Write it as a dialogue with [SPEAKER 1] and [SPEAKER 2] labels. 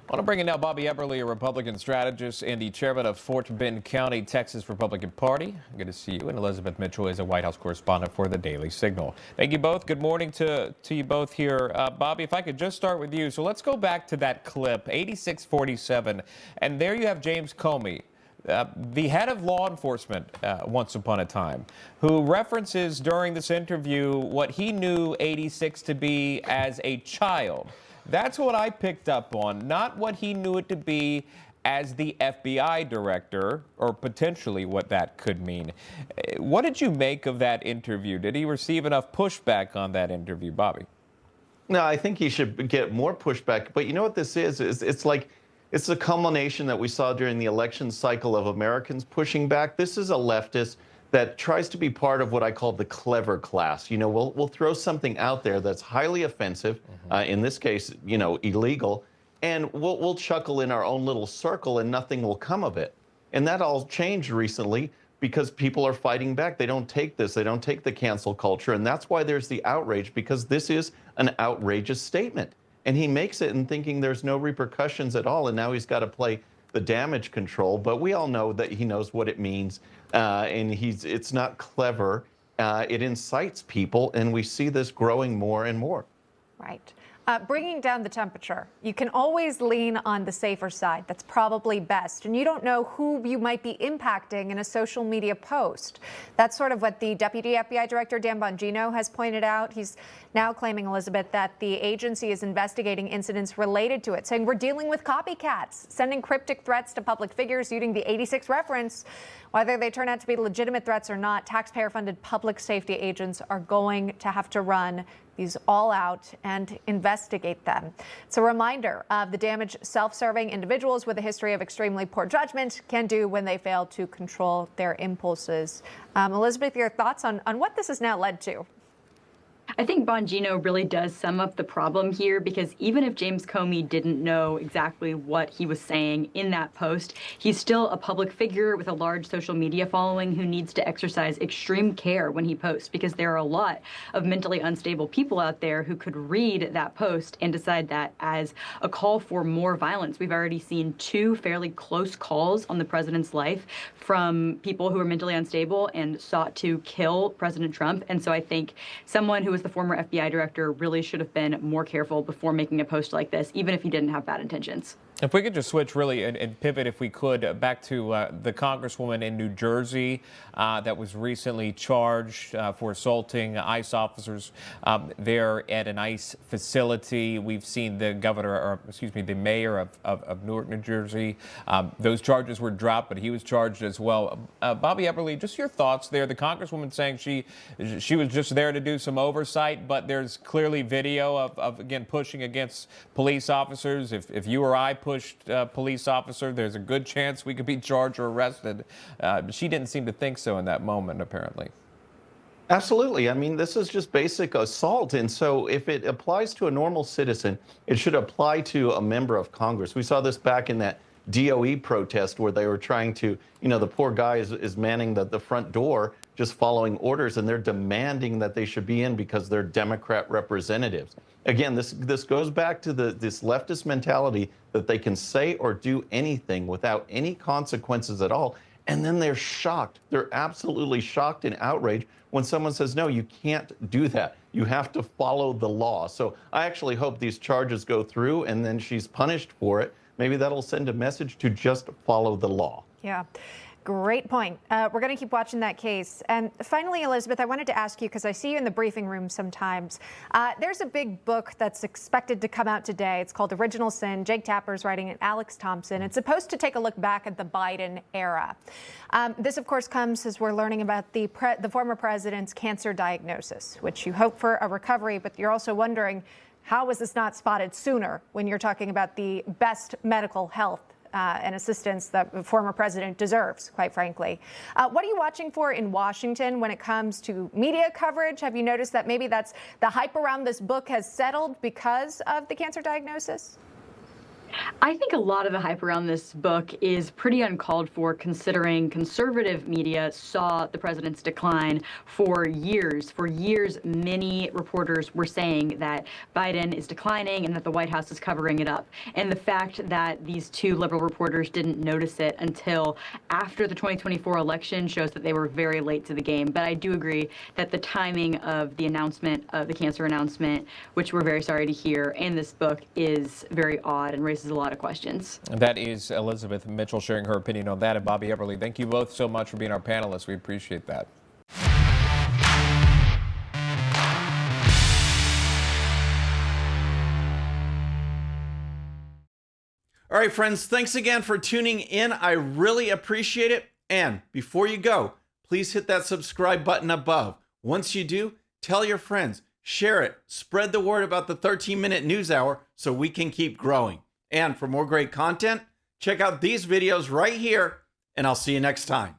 [SPEAKER 1] I want to bring in now Bobby Eberle, a Republican strategist and the chairman of Fort Bend County, Texas Republican Party. Good to see you. And Elizabeth Mitchell is a White House correspondent for the Daily Signal. Thank you both. Good morning to you both here. Bobby, if I could just start with you. So let's go back to that clip, 8647. And there you have James Comey, the head of law enforcement once upon a time, who references during this interview what he knew 86 to be as a child. That's what I picked up on, not what he knew it to be as the FBI director, or potentially what that could mean. What did you make of that interview? Did he receive enough pushback on that interview, Bobby?
[SPEAKER 2] No, I think he should get more pushback. But you know what this is it's the culmination that we saw during the election cycle of Americans pushing back. This is a leftist that tries to be part of what I call the clever class. You know, we'll throw something out there that's highly offensive, in this case, you know, illegal, and we'll chuckle in our own little circle and nothing will come of it. And that all changed recently because people are fighting back. They don't take this. They don't take the cancel culture. And that's why there's the outrage, because this is an outrageous statement. And he makes it in thinking there's no repercussions at all. And now he's got to play the damage control, but we all know that he knows what it means, and it's not clever. It incites people, and we see this growing more and more.
[SPEAKER 3] Right. Bringing down the temperature. You can always lean on the safer side. That's probably best. And you don't know who you might be impacting in a social media post. That's sort of what the Deputy FBI Director, Dan Bongino, has pointed out. He's now claiming, Elizabeth, that the agency is investigating incidents related to it, saying we're dealing with copycats, sending cryptic threats to public figures using the 86 reference. Whether they turn out to be legitimate threats or not, taxpayer-funded public safety agents are going to have to run these all out and investigate them. It's a reminder of the damage self-serving individuals with a history of extremely poor judgment can do when they fail to control their impulses. Elizabeth, your thoughts on what this has now led to?
[SPEAKER 4] I think Bongino really does sum up the problem here, because even if James Comey didn't know exactly what he was saying in that post, he's still a public figure with a large social media following who needs to exercise extreme care when he posts, because there are a lot of mentally unstable people out there who could read that post and decide that as a call for more violence. We've already seen 2 fairly close calls on the president's life from people who are mentally unstable and sought to kill President Trump. And so I think someone who was the former FBI director really should have been more careful before making a post like this, even if he didn't have bad intentions.
[SPEAKER 1] If we could just switch really and pivot, if we could, back to the congresswoman in New Jersey that was recently charged for assaulting ICE officers there at an ICE facility. We've seen the the mayor of Newark, New Jersey. Those charges were dropped, but he was charged as well. Bobby Eberle, just your thoughts there. The congresswoman saying she was just there to do some oversight, but there's clearly video of again, pushing against police officers. If you or I pushed a police officer, there's a good chance we could be charged or arrested. She didn't seem to think so in that moment, apparently.
[SPEAKER 2] Absolutely. I mean, this is just basic assault. And so if it applies to a normal citizen, it should apply to a member of Congress. We saw this back in that DOE protest where they were trying to, you know, the poor guy is manning the front door, just following orders, and they're demanding that they should be in because they're Democrat representatives. Again, this goes back to this leftist mentality that they can say or do anything without any consequences at all. And then they're shocked. They're absolutely shocked and outraged when someone says, no, you can't do that. You have to follow the law. So I actually hope these charges go through and then she's punished for it. Maybe that'll send a message to just follow the law.
[SPEAKER 3] Yeah. Great point. We're going to keep watching that case. And finally, Elizabeth, I wanted to ask you, because I see you in the briefing room sometimes. There's a big book that's expected to come out today. It's called Original Sin. Jake Tapper's writing it, Alex Thompson. It's supposed to take a look back at the Biden era. This, of course, comes as we're learning about the former president's cancer diagnosis, which you hope for a recovery, but you're also wondering, how was this not spotted sooner when you're talking about the best medical health and assistance that the former president deserves, quite frankly. What are you watching for in Washington when it comes to media coverage? Have you noticed that maybe that's the hype around this book has settled because of the cancer diagnosis?
[SPEAKER 4] I think a lot of the hype around this book is pretty uncalled for, considering conservative media saw the president's decline for years. For years, many reporters were saying that Biden is declining and that the White House is covering it up. And the fact that these two liberal reporters didn't notice it until after the 2024 election shows that they were very late to the game. But I do agree that the timing of the announcement of the cancer announcement, which we're very sorry to hear, and this book is very odd and raises a lot of questions.
[SPEAKER 1] That is Elizabeth Mitchell sharing her opinion on that. And Bobby Eberle, thank you both so much for being our panelists. We appreciate that.
[SPEAKER 5] All right, friends, thanks again for tuning in. I really appreciate it. And before you go, please hit that subscribe button above. Once you do, tell your friends, share it, spread the word about the 13-minute news hour so we can keep growing. And for more great content, check out these videos right here, and I'll see you next time.